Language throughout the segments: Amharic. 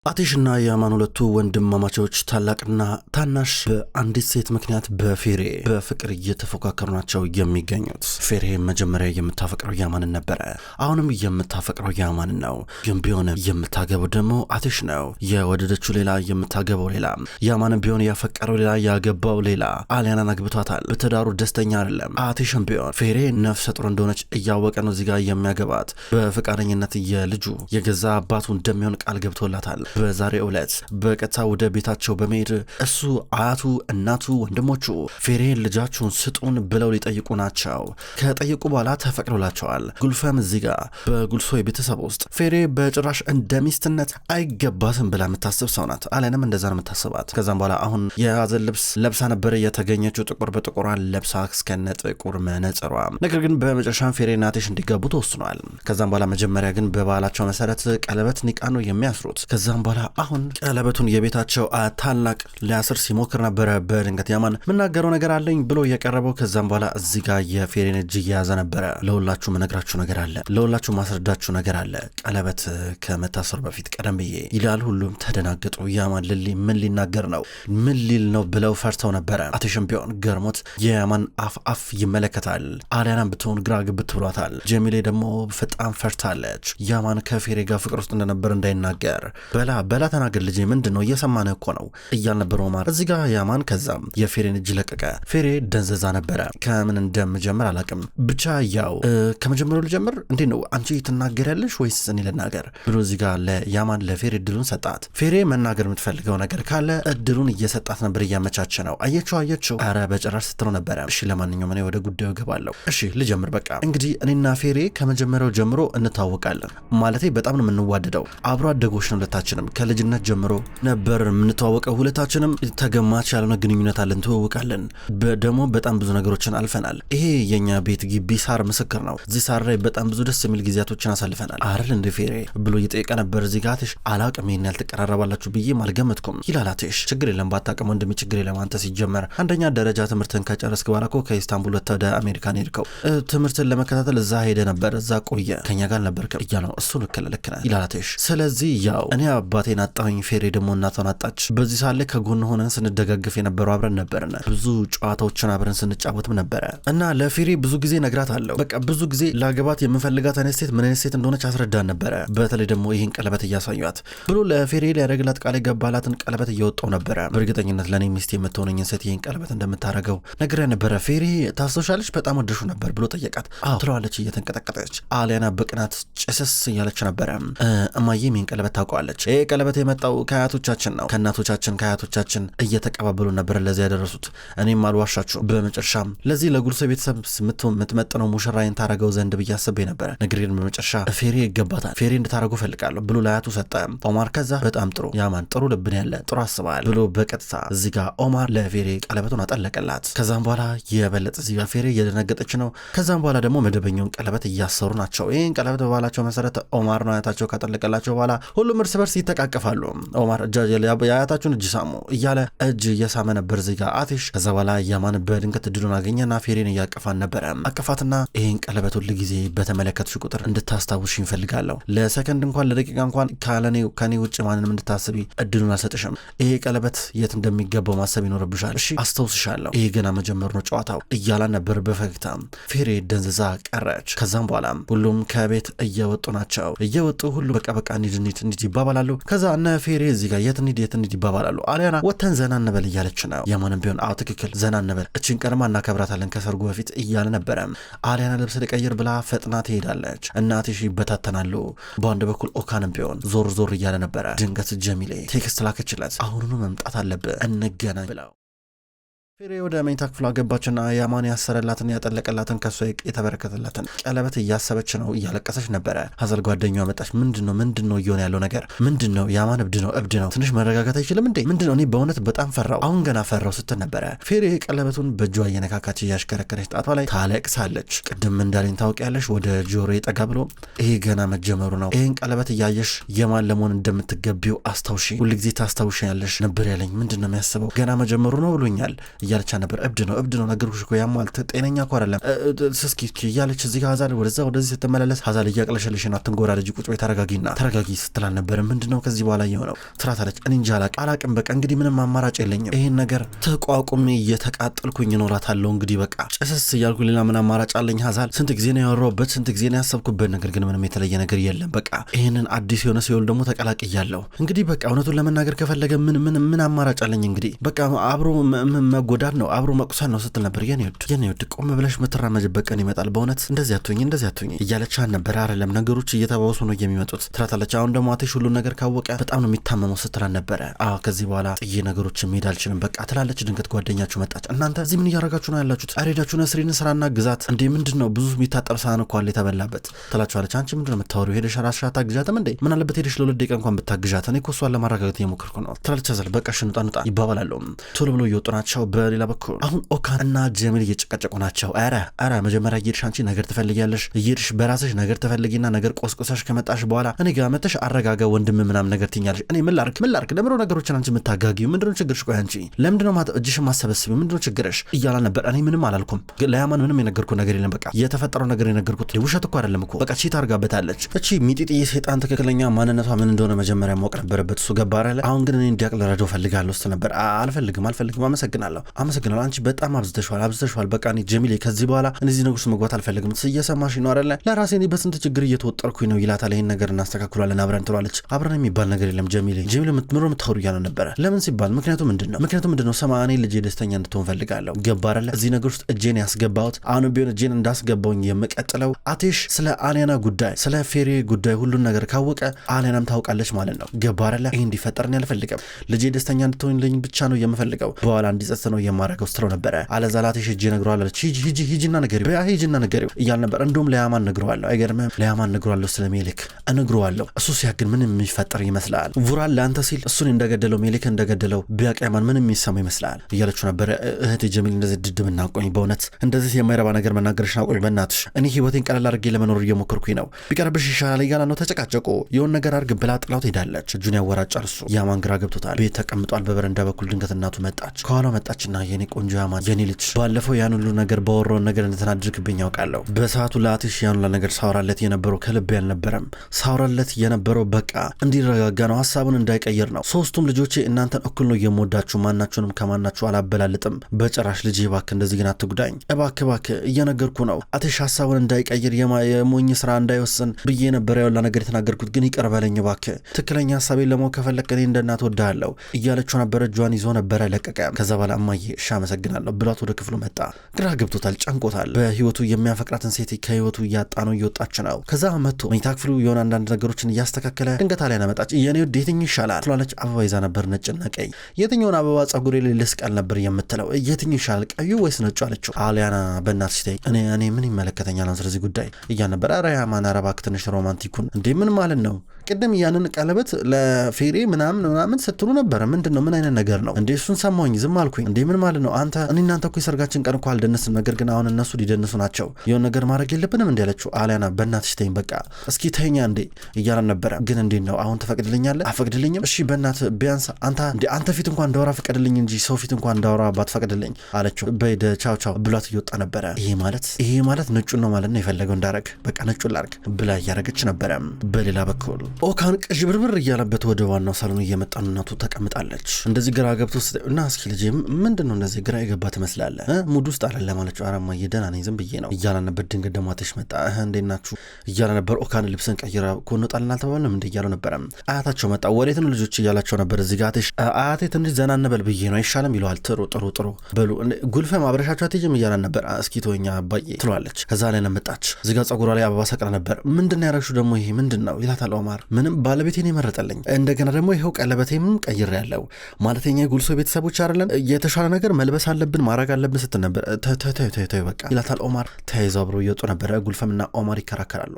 አቴሽና ያማን ሁለቱ ወንድማማቾች ታላቅና ታናሽ በአንዲት ሴት ምክንያት በፌሬ በፍቅር እየተፎካከሩ ናቸው የሚገኙት። ፌሬ መጀመሪያ የምታፈቅረው ያማንን ነበረ። አሁንም የምታፈቅረው ያማንን ነው። ግን ቢሆንም የምታገበው ደግሞ አቴሽ ነው። የወደደችው ሌላ፣ የምታገበው ሌላ። ያማንን ቢሆን ያፈቀረው ሌላ፣ ያገባው ሌላ። አሊያናን አግብቷታል። በትዳሩ ደስተኛ አይደለም። አቴሽም ቢሆን ፌሬ ነፍሰ ጡር እንደሆነች እያወቀ ነው እዚጋ የሚያገባት። በፍቃደኝነት የልጁ የገዛ አባቱ እንደሚሆን ቃል ገብቶላታል። በዛሬ ዕለት በቀጥታ ወደ ቤታቸው በመሄድ እሱ አያቱ፣ እናቱ፣ ወንድሞቹ ፌሬን ልጃችሁን ስጡን ብለው ሊጠይቁ ናቸው። ከጠየቁ በኋላ ተፈቅዶላቸዋል። ጉልፈም እዚህ ጋር በጉልሶ የቤተሰብ ውስጥ ፌሬ በጭራሽ እንደ ሚስትነት አይገባትም ብላ የምታስብ ሰው ናት። አለንም እንደዛ ነው የምታስባት። ከዛም በኋላ አሁን የያዘን ልብስ ለብሳ ነበረ የተገኘችው፣ ጥቁር በጥቁሯን ለብሳ እስከነ ጥቁር መነጽሯ። ነገር ግን በመጨረሻም ፌሬና አቴሽ እንዲጋቡ ተወስኗል። ከዛም በኋላ መጀመሪያ ግን በባህላቸው መሰረት ቀለበት ኒቃ ነው የሚያስሩት። ከዛም በኋላ አሁን ቀለበቱን የቤታቸው ታላቅ ሊያስር ሲሞክር ነበረ። በድንገት ያማን ምናገረው ነገር አለኝ ብሎ የቀረበው። ከዛም በኋላ እዚህ ጋር የፌሬን እጅ እየያዘ ነበረ። ለሁላችሁ መነግራችሁ ነገር አለ፣ ለሁላችሁ ማስረዳችሁ ነገር አለ፣ ቀለበት ከመታሰሩ በፊት ቀደም ብዬ ይላል። ሁሉም ተደናገጡ። ያማን ምን ሊናገር ነው? ምን ሊል ነው ብለው ፈርተው ነበረ። አቴሽም ቢሆን ገርሞት የያማን አፍ ይመለከታል። አሊያናም ብትሆን ግራ ግብት ብሏታል። ጀሚሌ ደግሞ በጣም ፈርታለች። ያማን ከፌሬ ጋር ፍቅር ውስጥ እንደነበር እንዳይናገር በላ ተናገር ልጄ፣ ምንድነው እየሰማነ እኮ ነው እያል ነበር ኦማር እዚህ ጋር ያማን። ከዛም የፌሬን እጅ ለቀቀ። ፌሬ ደንዘዛ ነበረ። ከምን እንደምጀምር አላቅም፣ ብቻ ያው ከመጀመሪያው ልጀምር። እንዴ ነው አንቺ ትናገሪያለሽ ወይስ እኔ ልናገር ብሎ እዚህ ጋር ለያማን ለፌሬ እድሉን ሰጣት። ፌሬ መናገር የምትፈልገው ነገር ካለ እድሉን እየሰጣት ነበር፣ እያመቻቸ ነው። አየችው አረ በጭራሽ ስትለው ነበረ። እሺ ለማንኛውም እኔ ወደ ጉዳዩ ገባለሁ። እሺ ልጀምር። በቃ እንግዲህ እኔና ፌሬ ከመጀመሪያው ጀምሮ እንታወቃለን። ማለቴ በጣም ነው የምንዋደደው። አብሮ አደጎች ነው ሁለታችንም። ከልጅነት ጀምሮ ነበር የምንተዋወቀው። ሁለታችንም ተገማች ያልሆነ ግንኙነት አለን፣ ተዋወቃለን። ደግሞ በጣም ብዙ ነገሮችን አልፈናል። ይሄ የኛ ቤት ግቢ ሳር ምስክር ነው። እዚህ ሳር ላይ በጣም ብዙ ደስ የሚል ጊዜያቶችን አሳልፈናል አይደል እንደ ፌሬ ብሎ እየጠየቀ ነበር። እዚህ ጋር አቴሽ አላቅም ይሄን ያልተቀራረባላችሁ ብዬም አልገመትኩም ይላል። አቴሽ ችግር የለም ባታቅም ወንድሜ፣ ችግር የለም። አንተ ሲጀመር አንደኛ ደረጃ ትምህርትን ከጨረስክ በኋላ እኮ ከኢስታንቡል ወደ አሜሪካን ሄድከው ትምህርትን ለመከታተል እዛ ሄደ ነበር፣ እዛ ቆየ፣ ከኛ ጋር ነበር እያለው እሱ ልክ ነህ ይላል አቴሽ። ስለዚህ ያው እኔ አባቴን አጣሁኝ፣ ፌሬ ደግሞ እናቷን አጣች። በዚህ ሳለ ከጎን ሆነን ስንደጋግፍ የነበረው አብረን ነበርና ብዙ ጨዋታዎችን አብረን ስንጫወትም ነበረ እና ለፌሬ ብዙ ጊዜ ነግራት አለው። በቃ ብዙ ጊዜ ላገባት የምፈልጋት አይነት ሴት ምን አይነት ሴት እንደሆነች አስረዳን ነበረ። በተለይ ደግሞ ይህን ቀለበት እያሳዩት ብሎ ለፌሬ ሊያደርግላት ቃል የገባላትን ቀለበት እየወጣው ነበረ። በእርግጠኝነት ለእኔ ሚስት የምትሆነኝን ሴት ይህን ቀለበት እንደምታደርገው ነግሬ ነበረ። ፌሬ ታስታውሻለች? በጣም ወደሹ ነበር ብሎ ጠየቃት። አዎ ትለዋለች እየተንቀጠቀጠች። አሊያና በቅናት ጭስስ እያለች ነበረ። እማዬም ይህን ቀለበት ታውቀዋለች። ይህ ቀለበት የመጣው ከአያቶቻችን ነው። ከእናቶቻችን ከአያቶቻችን እየተቀባበሉ ነበር ለዚህ ያደረሱት። እኔም አልዋሻችሁ። በመጨረሻም ለዚህ ለጉልሶ ቤተሰብ የምትመጥነው ሙሽራይን ታረገው ዘንድ ብዬ አስቤ ነበረ። ነገር ግን በመጨረሻ ፌሬ ይገባታል፣ ፌሬ እንድታረገው ፈልጋለሁ ብሎ ለአያቱ ሰጠ ኦማር። ከዛ በጣም ጥሩ ያማን፣ ጥሩ ልብን ያለ ጥሩ አስበሃል ብሎ በቀጥታ እዚህ ጋር ኦማር ለፌሬ ቀለበቱን አጠለቀላት። ከዛም በኋላ የበለጠ እዚህ ጋር ፌሬ እየደነገጠች ነው። ከዛም በኋላ ደግሞ መደበኛውን ቀለበት እያሰሩ ናቸው። ይህን ቀለበት በባላቸው መሰረት ኦማር ነው አያታቸው ካጠለቀላቸው በኋላ ሁሉም እርስ በርስ ይተቃቀፋሉ። ኦማር የአያታችሁን እጅ ሳሙ እያለ እጅ እየሳመ ነበር እዚህ ጋር አቴሽ። ከዛ በኋላ ያማን በድንገት እድሉን አገኘና ፌሬን እያቀፋን ነበረ። አቀፋትና ይህን ቀለበት ሁል ጊዜ በተመለከትሽ ቁጥር እንድታስታውሽ ይፈልጋለሁ። ለሰከንድ እንኳን ለደቂቃ እንኳን ከኔ ውጭ ማንንም እንድታስቢ እድሉን አልሰጥሽም። ይሄ ቀለበት የት እንደሚገባው ማሰብ ይኖርብሻል። እሺ አስታውስሻለሁ። ይሄ ገና መጀመር ነው ጨዋታው እያላን ነበር በፈገግታ። ፌሬ ደንዝዛ ቀረች። ከዛም በኋላ ሁሉም ከቤት እየወጡ ናቸው። እየወጡ ሁሉ በቃ እንሂድ ይባባላሉ። ከዛ እነ ፌሬ እዚህ ጋር የት እንሂድ ይባባላሉ። አሊያና ወተን ዘና እንበል እያለች ነው። ያማንም ቢሆን አዎ ትክክል ዘና እንበል፣ እችን ቀንማ እናከብራታለን ከሰርጉ በፊት እያለ ነበረ። አሊያና ልብስ ልቀይር ብላ ፈጥና ትሄዳለች። እናቴሽ ይበታተናሉ። በአንድ በኩል ኦካንም ቢሆን ዞር እያለ ነበረ። ድንገት ጀሚሌ ቴክስት ላከችለት። አሁኑኑ መምጣት አለብህ እንገናኝ ብለው ፌሬ ወደ መኝታ ክፍሏ ገባችና ያማን ያሰረላትን ያጠለቀላትን ከሷ የተበረከተላትን ቀለበት እያሰበች ነው፣ እያለቀሰች ነበረ። ሀዘር ጓደኛዋ መጣች። ምንድነው እየሆነ ያለው ነገር ምንድነው? ያማን እብድ ነው። ትንሽ መረጋጋት አይችልም እንዴ? ምንድነው? እኔ በእውነት በጣም ፈራው፣ አሁን ገና ፈራው ስትል ነበረ። ፌሬ ቀለበቱን በእጇ እየነካካች እያሽከረከረች ጣቷ ላይ ታለቅሳለች። ቅድም እንዳለኝ ታውቂያለሽ ወደ ጆሮ ጠጋ ብሎ ይሄ ገና መጀመሩ ነው። ይህን ቀለበት እያየሽ የማን ለመሆን እንደምትገቢው አስታውሺ፣ ሁልጊዜ ታስታውሻለሽ ነበር ያለኝ። ምንድነው የሚያስበው? ገና መጀመሩ ነው ብሎኛል እያለች ነበር። እብድ ነው ነገርኩሽ እኮ ያሟል ጤነኛ እኮ አይደለም እስኪ እያለች እዚህ ጋር ሀዛል ወደዚህ ስትመላለስ ሀዛል እያቅለሸልሽና ትንጎራለች። ቁጭ በይ ተረጋጊ ስትላል ነበር። ምንድነው ከዚህ በኋላ የሆነው ትላታለች። እኔ እንጃ አላቅም በቃ እንግዲህ ምንም አማራጭ የለኝም ይሄን ነገር ተቋቁሜ እየተቃጠልኩኝ እኖራታለሁ እንግዲህ በቃ ጭስስ እያልኩ ሌላ ምን አማራጭ አለኝ ሀዛል ስንት ጊዜ ነው ያወራሁበት ስንት ጊዜ ነው ያሰብኩበት ነገር ግን ምንም የተለየ ነገር የለም በቃ ይሄንን አዲስ የሆነ ሲኦል ደግሞ ተቀላቅያለሁ እንግዲህ በቃ እውነቱን ለመናገር ከፈለገ ምን አማራጭ አለኝ እንግዲህ በቃ አብሮ መጎዳት ነው አብሮ መቁሰል ነው ስትል ነበር። የኔ ውድ ቆም ብለሽ የምትራመጅበት ቀን ይመጣል በእውነት እንደዚህ አትሁኝ እያለቻን ነበር። አይደለም ነገሮች እየተባባሱ ነው የሚመጡት ትላታለች። አሁን ደግሞ አትሽ ሁሉን ነገር ካወቀ በጣም ነው የሚታመመው ስትላን ነበረ። ከዚህ በኋላ ጥዬ ነገሮችን መሄድ አልችልም በቃ ትላለች። ድንገት ጓደኛችሁ መጣች። እናንተ እዚህ ምን እያረጋችሁ ነው ያላችሁት? አሬዳችሁ ነስሪን ስራና ግዛት እንዴ ምንድነው ብዙ የሚታጠብ ሳህን እኮ አለ የተበላበት ትላችኋለች። አንቺ ምንድነው የምታወሪው? ሄደሽ ራስሽ አታግዣትም እንዴ? ምን አለበት ሄደሽ ለሁለት ደቂቃ እንኳን ብታግዣት? እኔ እኮ እሷን ለማረጋጋት እየሞከርኩ ነው ትላለች። አዘል በቃ ሽንጣ ይባባላሉ። ቶሎ ብሎ እየወጡ ናቸው። በሌላ በኩል አሁን ኦካን እና ጀሚል እየጨቀጨቁ ናቸው። ኧረ መጀመሪያ እየሄድሽ አንቺ ነገር ትፈልጊያለሽ እየሄድሽ በራስሽ ነገር ትፈልጊና ነገር ቆስቆሳሽ ከመጣሽ በኋላ እኔ ጋር መተሽ አረጋጋ ወንድም ምናምን ነገር ትኛለሽ። እኔ ምን ላርክ ለምንድነው ነገሮችን አንቺ የምታጋጊው? ምንድነው ችግርሽ? ቆይ አንቺ ለምንድነው እጅሽን ማሰበስቢው? ምንድነው ችግርሽ? እያላ ነበር። እኔ ምንም አላልኩም ለያማን ምንም የነገርኩት ነገር የለም በቃ የተፈጠረው ነገር የነገርኩት ውሸት እኮ አይደለም እኮ በቃ ቺት አርጋበታለች። እቺ ሚጢጥዬ ሰይጣን ትክክለኛ ማንነቷ ምን እንደሆነ መጀመሪያ ማወቅ ነበረበት። እሱ ገባረ ላይ አሁን ግን እኔ እንዲያቅ ልረዳው ፈልጋለሁ ስትል ነበር። አልፈልግም አመሰግናለሁ አንቺ በጣም አብዝተሽዋል በቃ እኔ ጀሚሌ ከዚህ በኋላ እነዚህ ነገሮች መግባት አልፈልግም። እየሰማሽ ነው አይደለ? ለራሴ እኔ በስንት ችግር እየተወጠርኩኝ ነው ይላታል። ይሄን ነገር እናስተካክሏለን አብረን ትሏለች። አብረን የሚባል ነገር የለም ጀሚሌ የምታወሩ እያለ ነበረ። ለምን ሲባል ምክንያቱም ምንድነው ሰማኔ ልጄ ደስተኛ እንድትሆን ፈልጋለሁ። ገባረለ እዚህ ነገር ውስጥ እጄን ያስገባሁት አሁንም ቢሆን እጄን እንዳስገባውኝ የምቀጥለው አቴሽ ስለ አሊያና ጉዳይ ስለ ፌሬ ጉዳይ ሁሉን ነገር ካወቀ አሊያናም ታውቃለች ማለት ነው። ገባረለ ይሄ እንዲፈጠርን ያልፈልግም። ልጄ ደስተኛ እንድትሆንልኝ ብቻ ነው የምፈልገው። በኋላ እንዲጸጽ ነው የማረገው ስትለው ነበረ። አለዛላቴሽ እጄ ነግሯለች። ሂጂና ነገሪው እያል ነበር። እንደውም ለያማን ነግሯለሁ። አይገርምም? ለያማን ነግሯለሁ ስለ ሜሊክ እነግሯለሁ። እሱ ሲያግን ምን የሚፈጠር ይመስላል? ቡራን ለአንተ ሲል እሱን እንደገደለው ሜሊክ እንደገደለው ቢያቀያማን ምን የሚሰማው ይመስላል እያለችው ነበረ። እህቴ ጀሚል እንደዚህ ድድብ እናቆኝ በእውነት እንደዚህ የማይረባ ነገር መናገርሽ ናቆኝ በእናትሽ እኔ ህይወቴን ቀለል አድርጌ ለመኖር እየሞከርኩኝ ነው ቢቀርብሽ ይሻላል እያላ ነው። ተጨቃጨቁ። የሆን ነገር አድርግ ብላ ጥላው ትሄዳለች። እጁን ያወራጫል። እሱ ያማን ግራ ገብቶታል። ቤት ተቀምጧል። በበረንዳ በኩል ድንገት እናቱ መጣች። ከኋላው መጣችና የኔ ቆንጆ ያማን የኔ ልጅ ባለፈው ያን ሁሉ ነገር ባወራውን ነገር እንደተናደድክብኝ ያውቃለሁ። በሰዓቱ ለአትሽ ያን ሁሉ ነገር ሳውራለት የነበረው ከልቤ አልነበረም። ሳውራለት የነበረው በቃ እንዲረጋጋ ነው ሀሳቡን እንዳይቀይር ነው። ሶስቱም ልጆቼ እናንተን እኩል ነው የምወዳችሁ ማናችሁንም ከማናችሁ አላበላልጥም በጭራሽ። ልጄ እባክህ እንደዚህ ግን አትጉዳኝ እባክህ እየነገርኩ ነው። አትሽ ሀሳቡን እንዳይቀይር የሞኝ ስራ እንዳይወስን ብዬ ነበር ያውላ ነገር የተናገርኩት ግን ይቅር በለኝ እባክህ። ትክክለኛ ሀሳቤን ለማወቅ ከፈለክ እኔ እንደ እናት ወድሃለሁ እያለችው ነበረ። እጇን ይዞ ነበረ ለቀቀ። ከዛ በኋላ እማዬ እሺ አመሰግናለሁ ብሏት ወደ ክፍሉ መጣ። ግራ ገብቶታል፣ ጨንቆታል። በህይወቱ የሚያፈቅራትን ሴት ከህይወቱ እያጣ ነው፣ እየወጣች ነው። ከዛ መጥቶ መኝታ ክፍሉ የሆነ አንዳንድ ነገሮችን እያስተካከለ ድንገት አሊያና መጣች። የኔ ውድ የትኛው ይሻላል ትላለች። አበባ ይዛ ነበር ነጭና ቀይ። የትኛውን አበባ ጸጉሬ ላይ ልስቀል ነበር የምትለው። የትኛው ይሻላል ቀዩ ወይስ ነጩ አለችው። አሊያና በእናትሽ ተይ እኔ ምን ይመለከተኛል ስለዚህ ጉዳይ እያል ነበር። ኧረ ያማን ኧረ እባክህ ትንሽ ሮማንቲኩን እንዴ ምን ማለት ነው? ቅድም ያንን ቀለበት ለፌሬ ምናምን ስትሉ ነበረ። ምንድነው? ምን አይነት ነገር ነው እንዴ? እሱን ሰማሁኝ ዝም አልኩኝ። እንዴ ምን ማለት ነው? አንተ እናንተ እኮ የሰርጋችን ቀን እኮ አልደነስም፣ ነገር ግን አሁን እነሱ ሊደንሱ ናቸው። የሆነ ነገር ማድረግ የለብንም እንዴ አለችው። አሊያና በእናትሽ ተይኝ በቃ እስኪ ተኛ እንዴ እያለ ነበረ። ግን እንዴት ነው አሁን ትፈቅድልኛለህ? አፈቅድልኝም? እሺ በእናት ቢያንስ አንተ ፊት እንኳን እንዳወራ ፈቅድልኝ እንጂ ሰው ፊት እንኳን እንዳወራ ባትፈቅድልኝ አለችው። በይደ ቻው ብሏት እየወጣ ነበረ። ይሄ ማለት ነጩን ነው ማለት ነው የፈለገው እንዳረግ በቃ ነጩን ላርግ ብላ እያረገች ነበረ። በሌላ በኩል ኦካን ቅዥብርብር እያለበት ወደ ዋናው ሳሎን እየመጣ እናቱ ተቀምጣለች። እንደዚህ ግራ ገብቶ እና እስኪ ልጄ ምንድነው እንደዚህ ግራ የገባ ትመስላለህ? ሙድ ውስጥ አይደለም አለችው። ኧረ እማዬ ደህና ነኝ ዝም ብዬ ነው እያለ ነበር። ድንገት ደግሞ አትሽ መጣ። እንዴት ናችሁ እያለ ነበር። ኦካን ልብስን ቀይራ ኮንጣልና አልተባለም እንዴ እያለው ነበር። አያታቸው መጣ። ወዴት ነው ልጆች እያላቸው ነበር። እዚህ ጋር አትሽ አያቴ ትንሽ ዘና እንበል ብዬ ነው አይሻልም ይለዋል። ጥሩ በሉ ጉልፈም አብረሻቸው አትሄጂም እያለ ነበር። እስኪ ተወኛ አባዬ ትለዋለች። ከዛ ላይ መጣች። እዚህ ጋር ጸጉሯ ላይ አበባ ሰቅላ ነበር። ምንድን ያረግሽው ደግሞ ይሄ ምንድን ነው ይላታል ኦማር። ምንም ባለቤቴን የመረጠልኝ እንደገና ደግሞ ይኸው ቀለበቴም ቀይር ያለው ማለተኛ የጉልሶ ቤተሰቦች አይደለን የተሻለ ነገር መልበስ አለብን ማድረግ አለብን ስትል ነበር። ተይ በቃ ይላታል ኦማር። ተያይዘው አብረው እየወጡ ነበረ። ጉልፈምና ኦማር ይከራከራሉ።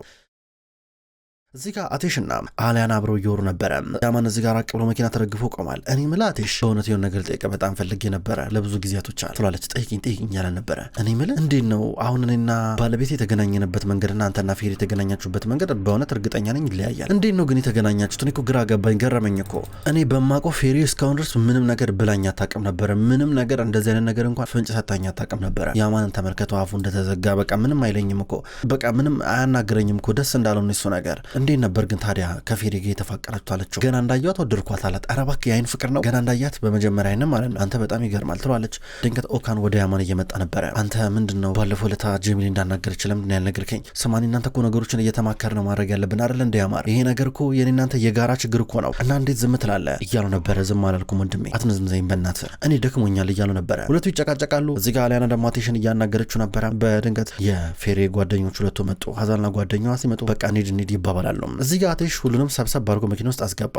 እዚህ ጋር አቴሽና አሊያን አብረው እየወሩ ነበረ። ያማን እዚህ ጋር ራቅ ብሎ መኪና ተረግፎ ቆሟል። እኔ ምልህ አቴሽ በእውነት የሆነ ነገር ጠይቀ በጣም ፈልጌ ነበረ ለብዙ ጊዜያቶች ትላለች። ጠይቅኝ ያለ ነበረ። እኔ ምልህ እንዴት ነው አሁን እኔና ባለቤት የተገናኘንበት መንገድና አንተና ፌሪ የተገናኛችሁበት መንገድ በእውነት እርግጠኛ ነኝ ይለያያል። እንዴት ነው ግን የተገናኛችሁት? እኔ እኮ ግራ ገባኝ፣ ገረመኝ እኮ። እኔ በማውቀው ፌሪ እስካሁን ድረስ ምንም ነገር ብላኝ አታውቅም ነበረ። ምንም ነገር እንደዚህ አይነት ነገር እንኳን ፍንጭ ሰጣኝ አታውቅም ነበረ። ያማንን ተመልከተው፣ አፉ እንደተዘጋ በቃ ምንም አይለኝም እኮ፣ በቃ ምንም አያናግረኝም እኮ። ደስ እንዳለው ነው እሱ ነገር። እንዴት ነበር ግን ታዲያ ከፌሪ ጋር የተፋቀራችሁ አለችው። ገና እንዳያት ወደድኳት አላት። ኧረ እባክህ የአይን ፍቅር ነው ገና እንዳያት በመጀመሪያ አይንም ማለት ነው። አንተ በጣም ይገርማል ትሏለች። ድንገት ኦካን ወደ ያማን እየመጣ ነበረ። አንተ ምንድነው ባለፈው ለታ ጄሚሊ እንዳናገረች ለምንድን ያልነገርከኝ? ስማኒ እናንተ እኮ ነገሮችን እየተማከር ነው ማድረግ ያለብን አይደል እንደ ያማር። ይሄ ነገር እኮ የኔ እናንተ የጋራ ችግር እኮ ነው እና እንዴት ዝም ትላለህ እያሉ ነበረ። ዝም አላልኩም ወንድሜ አትነዝምዘኝ በእናትህ እኔ ደክሞኛል እያሉ ነበረ። ሁለቱ ይጨቃጨቃሉ። እዚህ ጋር አሊያና ደግሞ አቴሽን እያናገረችው ነበረ። በድንገት የፌሪ ጓደኞች ሁለቱ መጡ። ሀዛልና ጓደኛዋ ሲመጡ በቃ ኒድ ይባባላሉ። እዚህ ጋር አቴሽ ሁሉንም ሰብሰብ አድርጎ መኪና ውስጥ አስገባ።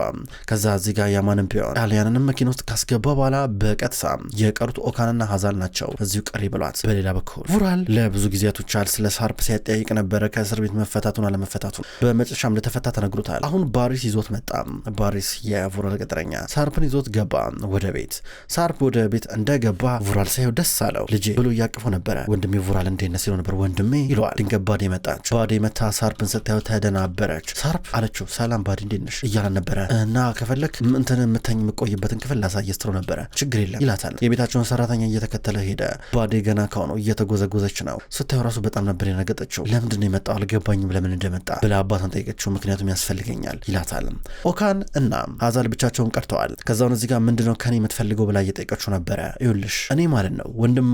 ከዛ እዚህ ጋር ያማንም ቢሆን አሊያንንም መኪና ውስጥ ካስገባ በኋላ በቀጥታ የቀሩት ኦካንና ሀዛል ናቸው እዚሁ ቀሪ ብሏት። በሌላ በኩል ቡራል ለብዙ ጊዜያቶች ስለ ሳርፕ ሲያጠያይቅ ነበረ፣ ከእስር ቤት መፈታቱን አለመፈታቱን። በመጨረሻም ለተፈታ ተነግሮታል። አሁን ባሪስ ይዞት መጣ። ባሪስ የቡራል ቅጥረኛ ሳርፕን ይዞት ገባ ወደ ቤት። ሳርፕ ወደ ቤት እንደገባ ቡራል ሳይው ደስ አለው። ልጄ ብሎ እያቀፈው ነበረ። ወንድሜ ቡራል እንዴት ነህ ሲለው ነበር። ወንድሜ ይለዋል። ድንገት ባዴ መጣች። ባዴ መታ ሳርፕን ስታየው ተደናበረች። ሳርፕ አለችው ሰላም ባዲ እንዴት ነሽ እያላን ነበረ። እና ከፈለክ እንትን የምተኝ የምቆይበትን ክፍል ላሳየ ስትለው ነበረ። ችግር የለም ይላታል። የቤታቸውን ሰራተኛ እየተከተለ ሄደ። ባዴ ገና ከሆነው እየተጎዘጎዘች ነው። ስታየው ራሱ በጣም ነበር የነገጠችው። ለምንድን ነው የመጣው አልገባኝም ለምን እንደመጣ ብላ አባቷን ጠየቀችው። ምክንያቱም ያስፈልገኛል ይላታል። ኦካን እና ሀዛል ብቻቸውን ቀርተዋል። ከዛውን እዚህ ጋር ምንድነው ከኔ የምትፈልገው ብላ እየጠየቀችው ነበረ። ይኸውልሽ እኔ ማለት ነው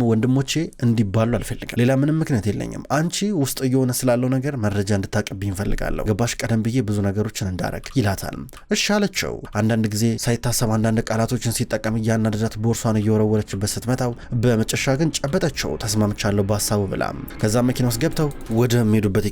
ወንድሞቼ እንዲባሉ አልፈልግም። ሌላ ምንም ምክንያት የለኝም። አንቺ ውስጥ እየሆነ ስላለው ነገር መረጃ እንድታቀብኝ እፈልጋለሁ። ገባሽ? ቀደም ብዬ ብዙ ነገሮችን እንዳረግ ይላታል። እሺ አለችው። አንዳንድ ጊዜ ሳይታሰብ አንዳንድ ቃላቶችን ሲጠቀም እያናደዳት ቦርሷን እየወረወረችበት ስትመታው በመጨረሻ ግን ጨበጠችው። ተስማምቻለሁ በሀሳቡ ብላ ከዛ መኪና ውስጥ ገብተው ወደሚሄዱበት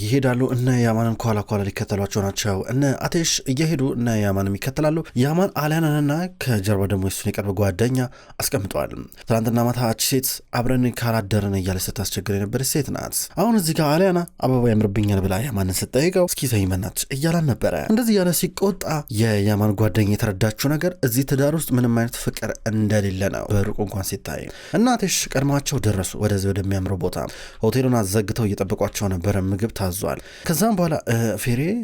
ይሄዳሉ። እነ ያማንን ኳላ ሊከተሏቸው ናቸው። እነ አቴሽ እየሄዱ እነ ያማንም ይከተላሉ። ያማን አሊያንንና ከጀርባ ደግሞ የሱን የቅርብ ጓደኛ አስቀምጠዋል። ትናንትና ማታ አቺ ሴት አብረን ካላደርን እያለች ስታስቸግር የነበረች ሴት ናት። አሁን እዚህ ጋር አሊያና አበባ ያምርብኛል ብላ ያማንን ስትጠይቀው እስኪ ተይመናች እያላን ነበረ። እንደዚህ ያለ ሲቆጣ የያማን ጓደኛ የተረዳችው ነገር እዚህ ትዳር ውስጥ ምንም አይነት ፍቅር እንደሌለ ነው በሩቁ እንኳን ሲታይ። እናትሽ ቀድማቸው ደረሱ ወደዚህ ወደሚያምረው ቦታ። ሆቴሉን አዘግተው እየጠበቋቸው ነበረ። ምግብ ታዟል። ከዛም በኋላ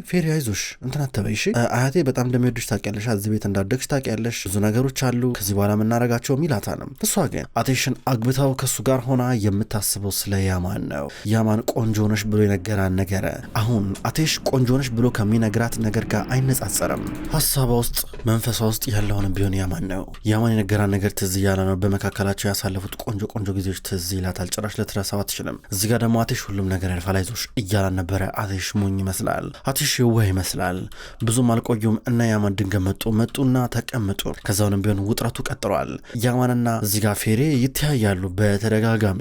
ፌሪ አይዞሽ እንትን አትበይሽ፣ አያቴ በጣም እንደሚወዱሽ ታውቂያለሽ፣ እዚህ ቤት እንዳደግሽ ታውቂያለሽ፣ ብዙ ነገሮች አሉ ከዚህ በኋላ የምናረጋቸው ይላታልም። እሷ ግን አቴሽን አግብታው ከሱ ጋር ሆና የምታስበው ስለ ያማን ነው። ያማን ቆንጆ ነሽ ብሎ የነገራን ነገረ አሁን አቴሽ ቆንጆ ነሽ ብሎ ከሚነግራት ነገር ጋር አይነጻጸርም። ሀሳቧ ውስጥ መንፈሷ ውስጥ ያለውን ቢሆን ያማን ነው። ያማን የነገራን ነገር ትዝ እያለ ነው። በመካከላቸው ያሳለፉት ቆንጆ ጊዜዎች ትዝ ይላታል። ጭራሽ ልትረሳው አትችልም። እዚህ ጋር ደግሞ አቴሽ ሁሉም ነገር ያልፋል አይዞሽ እያላን ነበረ። አቴሽ ሞኝ ይመስላል። አቴሽ የዋህ ይመስላል። ብዙም አልቆዩም እና ያማን ድንገት መጡና ተቀምጡ። ከዛውንም ቢሆን ውጥረቱ ቀጥሏል። ያማንና እዚህ ጋር ፌሬ ይተያያሉ በተደጋጋሚ።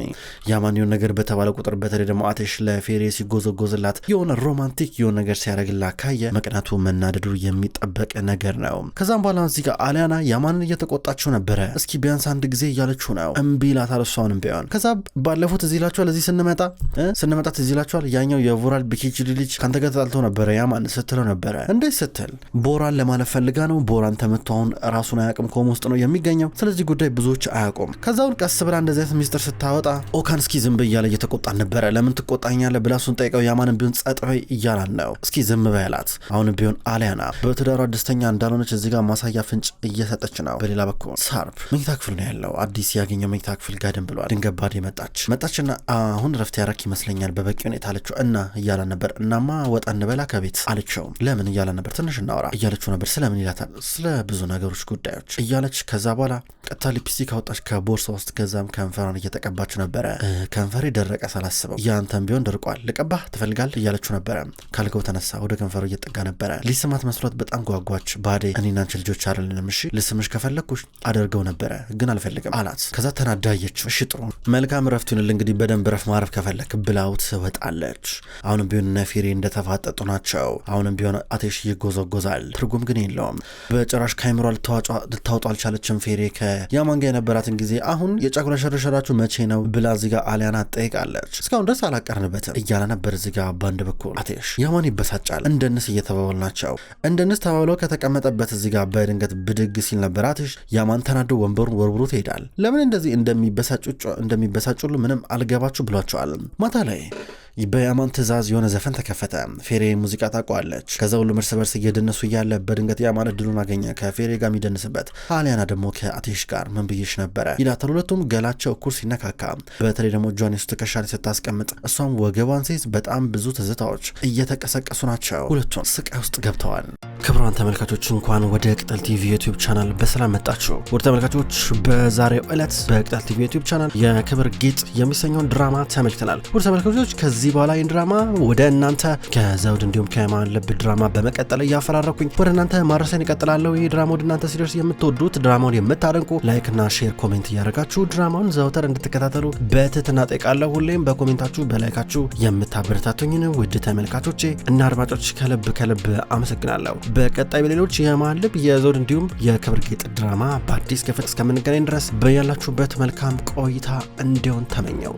ያማን የሆነ ነገር በተባለ ቁጥር በተለይ ደግሞ አቴሽ ለፌሬ ሲጎዘጎዝላት የሆነ ሮማንቲክ የሆነ ነገር ሲያደርግላት ካየ መቅናቱ መናደዱ የሚጠበቅ ነገር ነው። ከዛም በኋላ እዚህ ጋር አሊያና ያማንን እየተቆጣችው ነበረ። እስኪ ቢያንስ አንድ ጊዜ እያለችው ነው። እምቢ ይላታል እሷንም ቢሆን። ከዛ ባለፉት እዚህ ይላችኋል እዚህ ስንመጣ እዚህ ይላችኋል ያኛው የቮራል ቢኬጅ ልጅ ካንተ ጋር ተጣልቶ ነበረ ያማን ስትለው ነበረ። እንዴት ስትል ቦራን ለማለፍ ፈልጋ ነው። ቦራን ተመቶ አሁን ራሱን አያውቅም፣ ኮማ ውስጥ ነው የሚገኘው። ስለዚህ ጉዳይ ብዙዎች አያውቁም። ከዛውን ቀስ ብላ እንደዚህ አይነት ሚስጥር ስታወጣ ኦካን እስኪ ዝም በይ እያለ እየተቆጣን ነበረ። ለምን ትቆጣኛለህ ብላ እሱን ጠይቀው ያማንን ቢሆን ጸጥ በይ እያላን ነው። እስኪ ዝም በይ አላት። አሁን ቢሆን አሊያና በትዳሯ ደስተኛ እንዳልሆነች እዚህ ጋር ማሳያ ፍንጭ እየሰጠች ነው። በሌላ በኩል ሳርፕ መኝታ ክፍል ነው ያለው። አዲስ ያገኘው መኝታ ክፍል ጋደም ብሏል። ድንገት ባዴ መጣችና አሁን ረፍት ያረክ ይመስለኛል በበቂ ሁኔታ አለችው። እና እያላን ነበር። እናማ ወጣ እንበላ ከቤት አለችው። ለምን እያላን ነበር። ትንሽ እናወራ እያለችው ነበር። ስለምን ይላታል። ስለ ብዙ ነገሮች ጉዳዮች እያለች ከዛ በኋላ ቀጥታ ሊፕስቲክ አወጣች ከቦርሳ ውስጥ። ከዛም ከንፈሯን እየተቀባች ነበረ። ከንፈሬ ደረቀ ሳላስበው። ያንተም ቢሆን ደርቋል ልቀባህ ትፈልጋለህ እያለችው ነበረ። ካልገው ተነሳ ወደ ከንፈሩ እየጠጋ ነበረ። ሊስማት መስሏት በጣም ጓጓች። ባዴ እኔና አንቺ ልጆች አይደለንም እሺ ልስምሽ ከፈለኩሽ አደርገው ነበረ ግን አልፈልግም አላት። ከዛ ተናዳየችው። እሺ ጥሩ መልካም ረፍት ይሁንልህ እንግዲህ በደንብ ረፍ ማረፍ ከፈለክ ብላውት ትወጣለች። አሁንም ቢሆን ነፊሬ እንደተፋጠጡ ናቸው። አሁንም ቢሆን አቴሽ ይጎዘጎዛል። ትርጉም ግን የለውም በጭራሽ። ካይምሯ ልታወጡ አልቻለችም። ፌሬ ከያማን ጋር የነበራትን ጊዜ አሁን የጫጉላ ሸረሸራችሁ መቼ ነው ብላ እዚህ ጋር አሊያና ትጠይቃለች። እስካሁን ድረስ አላቀርንበትም እያለ ነበር እዚህ ጋር ባንድ በኩል አቴሽ። ያማን ይበሳጫል። እንደንስ እየተባባሉ ናቸው። እንደንስ ተባብለው ከተቀመጠበት እዚህ ጋር በድንገት ብድግ ሲል ነበር አትሽ። ያማን ተናዶ ወንበሩን ወርውሮት ይሄዳል። ለምን እንደዚህ እንደሚበሳጩሉ ምንም አልገባችሁ ብሏቸዋል። ማታ ላይ በያማን ትእዛዝ የሆነ ዘፈን ተከፈተ። ፌሬ ሙዚቃ ታውቀዋለች። ከዛ ሁሉም እርስ በርስ እየደነሱ እያለ በድንገት ያማን እድሉን አገኘ ከፌሬ ጋር የሚደንስበት። አሊያና ደግሞ ከአቴሽ ጋር ምን ብዬሽ ነበረ ይላታል። ሁለቱም ገላቸው እኩል ሲነካካ፣ በተለይ ደግሞ እጇን የሱ ትከሻ ላይ ስታስቀምጥ እሷም ወገቧን ሲይዝ በጣም ብዙ ትዝታዎች እየተቀሰቀሱ ናቸው። ሁለቱም ስቃይ ውስጥ ገብተዋል። ክቡራን ተመልካቾች እንኳን ወደ ቅጠል ቲቪ ዩቲዩብ ቻናል በሰላም መጣችሁ። ውድ ተመልካቾች በዛሬው ዕለት በቅጠል ቲቪ ዩቲዩብ ቻናል የክብር ጌጥ የሚሰኘውን ድራማ ተመልክተናል። ውድ ተመልካቾች ከዚህ በኋላ ይህን ድራማ ወደ እናንተ ከዘውድ እንዲሁም ከየማን ልብ ድራማ በመቀጠል እያፈራረኩኝ ወደ እናንተ ማድረሴን ይቀጥላለሁ። ይህ ድራማ ወደ እናንተ ሲደርስ የምትወዱት ድራማውን የምታደንቁ ላይክና ሼር ኮሜንት እያደረጋችሁ ድራማውን ዘውትር እንድትከታተሉ በትህትና ጠይቃለሁ። ሁሌም በኮሜንታችሁ በላይካችሁ የምታበረታቱኝን ውድ ተመልካቾቼ እና አድማጮች ከልብ አመሰግናለሁ። በቀጣይ በሌሎች የየማን ልብ የዘውድ እንዲሁም የክብር ጌጥ ድራማ በአዲስ ክፍል እስከምንገናኝ ድረስ በያላችሁበት መልካም ቆይታ እንዲሆን ተመኘው።